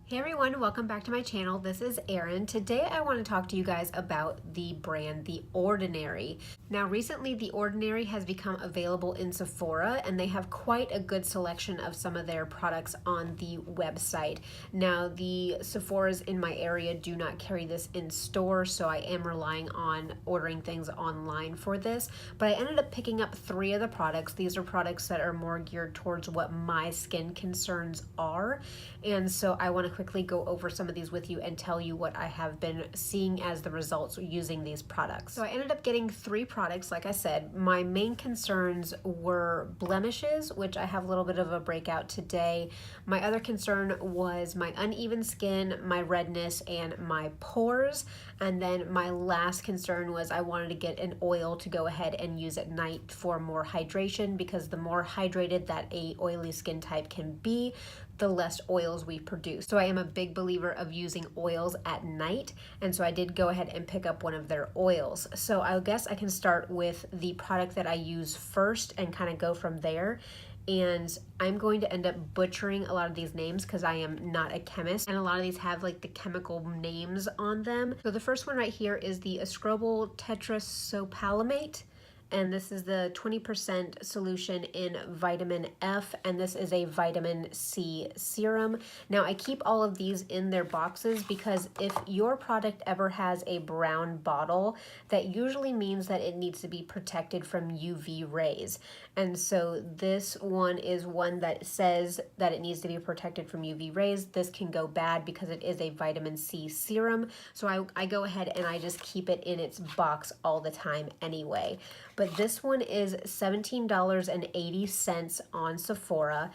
Hey everyone, welcome back to my channel. This is Erin. Today I want to talk to you guys about the brand The Ordinary. Now recently The Ordinary has become available in Sephora and they have quite a good selection of some of their products on the website. Now the Sephoras in my area do not carry this in store, so I am relying on ordering things online for this, but I ended up picking up 3 of the products. These are products that are more geared towards what my skin concerns are, and so I want to quickly go over some of these with you and tell you what I have been seeing as the results using these products. So I ended up getting 3 products, like I said. My main concerns were blemishes, which I have a little bit of a breakout today. My other concern was my uneven skin, my redness, and my pores. And then my last concern was I wanted to get an oil to go ahead and use at night for more hydration, because the more hydrated that a oily skin type can be, the less oils we produce. So I am a big believer of using oils at night, and so I did go ahead and pick up one of their oils. So I guess I can start with the product that I use first and kind of go from there. And I'm going to end up butchering a lot of these names because I am not a chemist, and a lot of these have like the chemical names on them. So the first one right here is the ascorbyl tetrascopalamate, and this is the 20% solution in vitamin F, and this is a vitamin C serum. Now I keep all of these in their boxes because if your product ever has a brown bottle, that usually means that it needs to be protected from UV rays. And so this one is one that says that it needs to be protected from UV rays. This can go bad because it is a vitamin C serum. So I go ahead and I just keep it in its box all the time anyway. But this one is $17.80 on Sephora.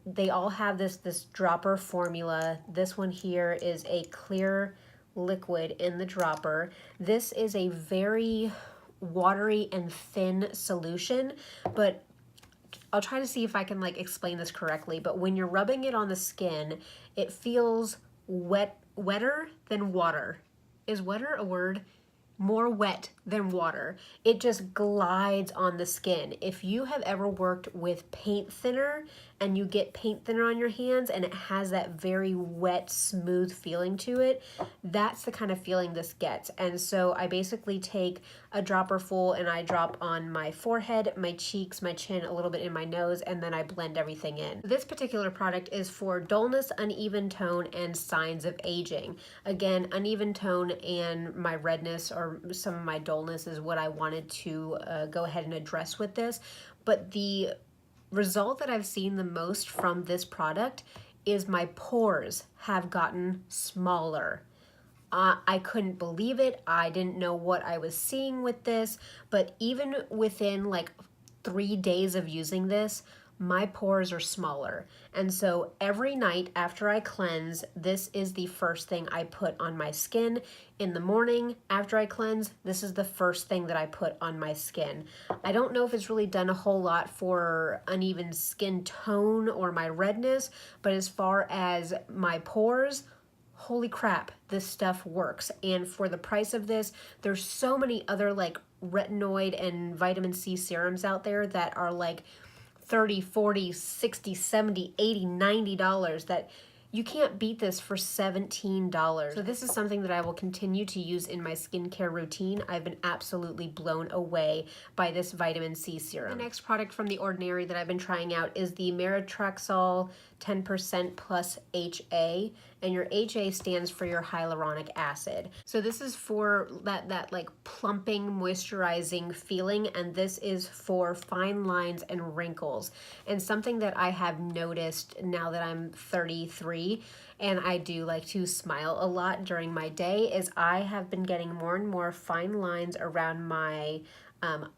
They all have this dropper formula. This one here is a clear liquid in the dropper. This is a very watery and thin solution, but I'll try to see if I can like explain this correctly. But when you're rubbing it on the skin, it feels wetter than water. Is wetter a word? More wet than water. It just glides on the skin. If you have ever worked with paint thinner and you get paint thinner on your hands and it has that very wet, smooth feeling to it, that's the kind of feeling this gets. And so I basically take a dropper full and I drop on my forehead, my cheeks, my chin, a little bit in my nose, and then I blend everything in. This particular product is for dullness, uneven tone, and signs of aging. Again, uneven tone and my redness or some of my dullness is what I wanted to go ahead and address with this. But the result that I've seen the most from this product is my pores have gotten smaller. I couldn't believe it. I didn't know what I was seeing with this, but even within like 3 days of using this, my pores are smaller. And so every night after I cleanse, this is the first thing I put on my skin. In the morning after I cleanse, this is the first thing that I put on my skin. I don't know if it's really done a whole lot for uneven skin tone or my redness, but as far as my pores, holy crap, this stuff works. And for the price of this, there's so many other like retinoid and vitamin C serums out there that are like $30, $40, $60, $70, $80, $90 that you can't beat this for $17. So this is something that I will continue to use in my skincare routine. I've been absolutely blown away by this vitamin C serum. The next product from The Ordinary that I've been trying out is the Meritraxol 10% plus HA, and your HA stands for your hyaluronic acid. So this is for that like plumping, moisturizing feeling, and this is for fine lines and wrinkles. And something that I have noticed now that I'm 33 and I do like to smile a lot during my day is I have been getting more and more fine lines around my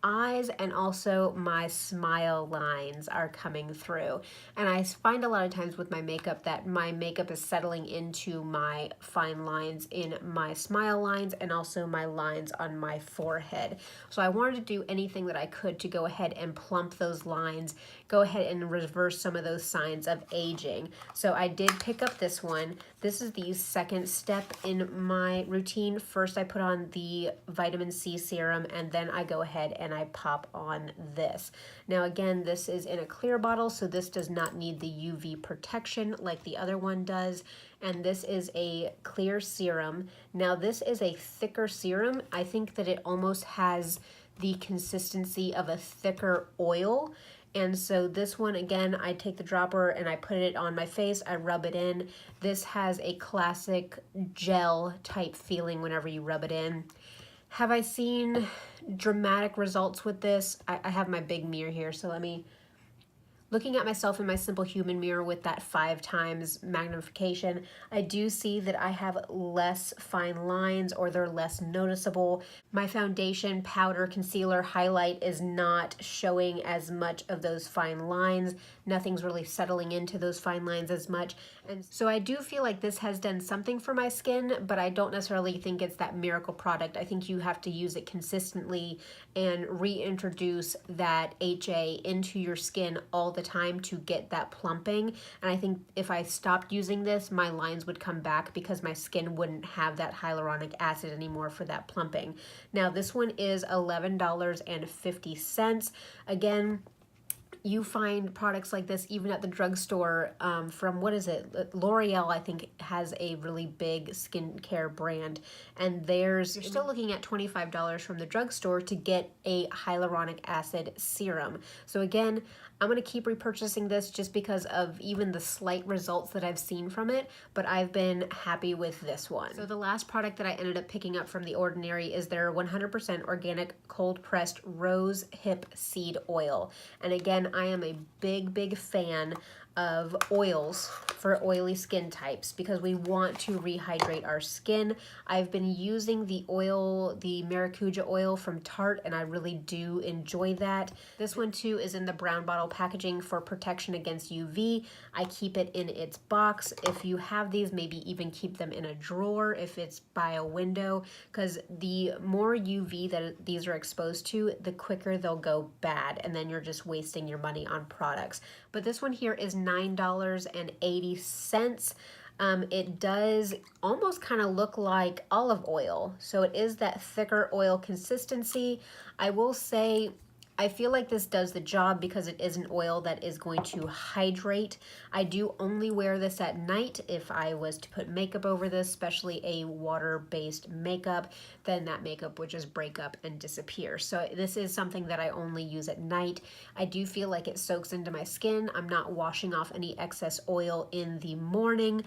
eyes, and also my smile lines are coming through. And I find a lot of times with my makeup that my makeup is settling into my fine lines in my smile lines and also my lines on my forehead. So I wanted to do anything that I could to go ahead and plump those lines, go ahead and reverse some of those signs of aging. So I did pick up this one. This is the second step in my routine. First I put on the vitamin C serum, and then I go ahead ahead and I pop on this. Now again, this is in a clear bottle, so this does not need the UV protection like the other one does. And this is a clear serum. Now this is a thicker serum. I think that it almost has the consistency of a thicker oil. And so this one, again, I take the dropper and I put it on my face, I rub it in. This has a classic gel type feeling whenever you rub it in. Have I seen dramatic results with this? I have my big mirror here, so looking at myself in my Simple Human mirror with that 5 times magnification, I do see that I have less fine lines, or they're less noticeable. My foundation, powder, concealer, highlight is not showing as much of those fine lines. Nothing's really settling into those fine lines as much. And so I do feel like this has done something for my skin, but I don't necessarily think it's that miracle product. I think you have to use it consistently and reintroduce that HA into your skin all the time to get that plumping. And I think if I stopped using this, my lines would come back because my skin wouldn't have that hyaluronic acid anymore for that plumping. Now this one is $11.50. Again, you find products like this even at the drugstore from, what is it? L'Oreal, I think, has a really big skincare brand. And you're still looking at $25 from the drugstore to get a hyaluronic acid serum. So again, I'm going to keep repurchasing this just because of even the slight results that I've seen from it, but I've been happy with this one. So the last product that I ended up picking up from The Ordinary is their 100% organic cold pressed rose hip seed oil. And again, I am a big fan of oils for oily skin types because we want to rehydrate our skin. I've been using the Maracuja oil from Tarte, and I really do enjoy that. This one too is in the brown bottle packaging for protection against UV. I keep it in its box. If you have these, maybe even keep them in a drawer if it's by a window, because the more UV that these are exposed to, the quicker they'll go bad, and then you're just wasting your money on products. But this one here is $9.80. It does almost kind of look like olive oil. So it is that thicker oil consistency. I will say, I feel like this does the job because it is an oil that is going to hydrate. I do only wear this at night. If I was to put makeup over this, especially a water-based makeup, then that makeup would just break up and disappear. So this is something that I only use at night. I do feel like it soaks into my skin. I'm not washing off any excess oil in the morning.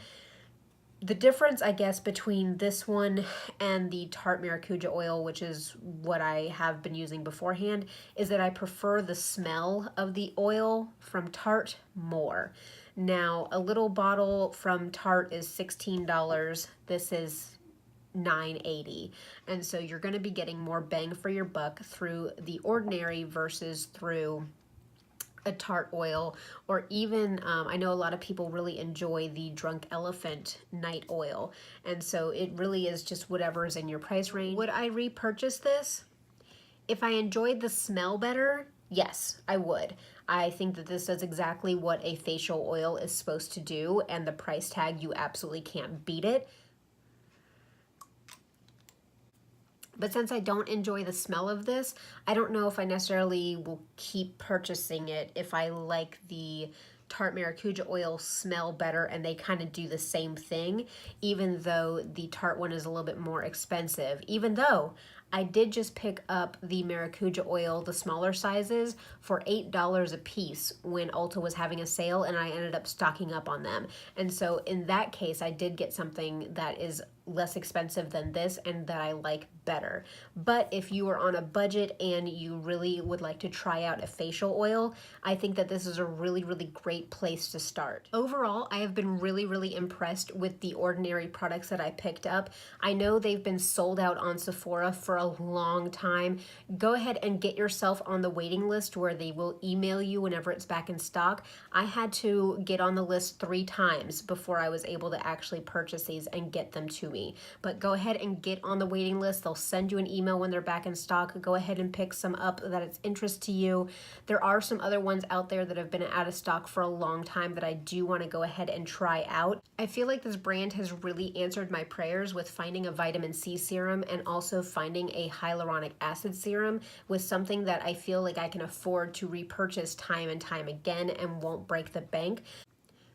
The difference, I guess, between this one and the Tarte Maracuja oil, which is what I have been using beforehand, is that I prefer the smell of the oil from Tarte more. Now, a little bottle from Tarte is $16. This is $9.80. And so you're going to be getting more bang for your buck through The Ordinary versus through a Tarte oil, or even I know a lot of people really enjoy the Drunk Elephant night oil, and so it really is just whatever is in your price range. Would I repurchase this? If I enjoyed the smell better, yes, I would. I think that this does exactly what a facial oil is supposed to do, and the price tag, you absolutely can't beat it. But since I don't enjoy the smell of this, I don't know if I necessarily will keep purchasing it if I like the Tarte Maracuja oil smell better and they kind of do the same thing, even though the Tarte one is a little bit more expensive. Even though I did just pick up the Maracuja oil, the smaller sizes, for $8 a piece when Ulta was having a sale, and I ended up stocking up on them. And so in that case, I did get something that is less expensive than this and that I like better. But if you are on a budget and you really would like to try out a facial oil, I think that this is a really great place to start. Overall, I have been really impressed with The Ordinary products that I picked up. I know they've been sold out on Sephora for a long time. Go ahead and get yourself on the waiting list where they will email you whenever it's back in stock. I had to get on the list 3 times before I was able to actually purchase these and get them to me. But go ahead and get on the waiting list. They'll send you an email when they're back in stock. Go ahead and pick some up that it's interest to you. There are some other ones out there that have been out of stock for a long time that I do want to go ahead and try out. I feel like this brand has really answered my prayers with finding a vitamin C serum and also finding a hyaluronic acid serum with something that I feel like I can afford to repurchase time and time again and won't break the bank.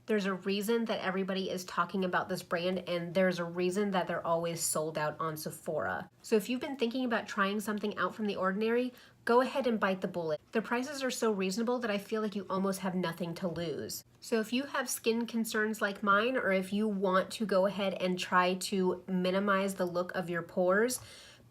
There's a reason that everybody is talking about this brand, and there's a reason that they're always sold out on Sephora. So if you've been thinking about trying something out from the ordinary, go ahead and bite the bullet. The prices are so reasonable that I feel like you almost have nothing to lose. So if you have skin concerns like mine, or if you want to go ahead and try to minimize the look of your pores,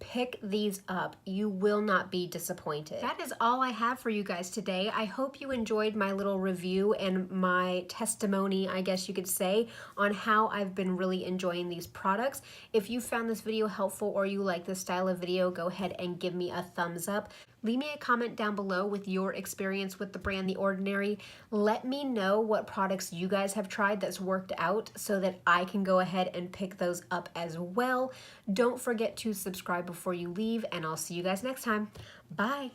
pick these up. You will not be disappointed. That is all I have for you guys today. I hope you enjoyed my little review and my testimony, I guess you could say, on how I've been really enjoying these products. If you found this video helpful or you like this style of video, go ahead and give me a thumbs up. Leave me a comment down below with your experience with the brand The Ordinary. Let me know what products you guys have tried that's worked out so that I can go ahead and pick those up as well. Don't forget to subscribe before you leave, and I'll see you guys next time. Bye.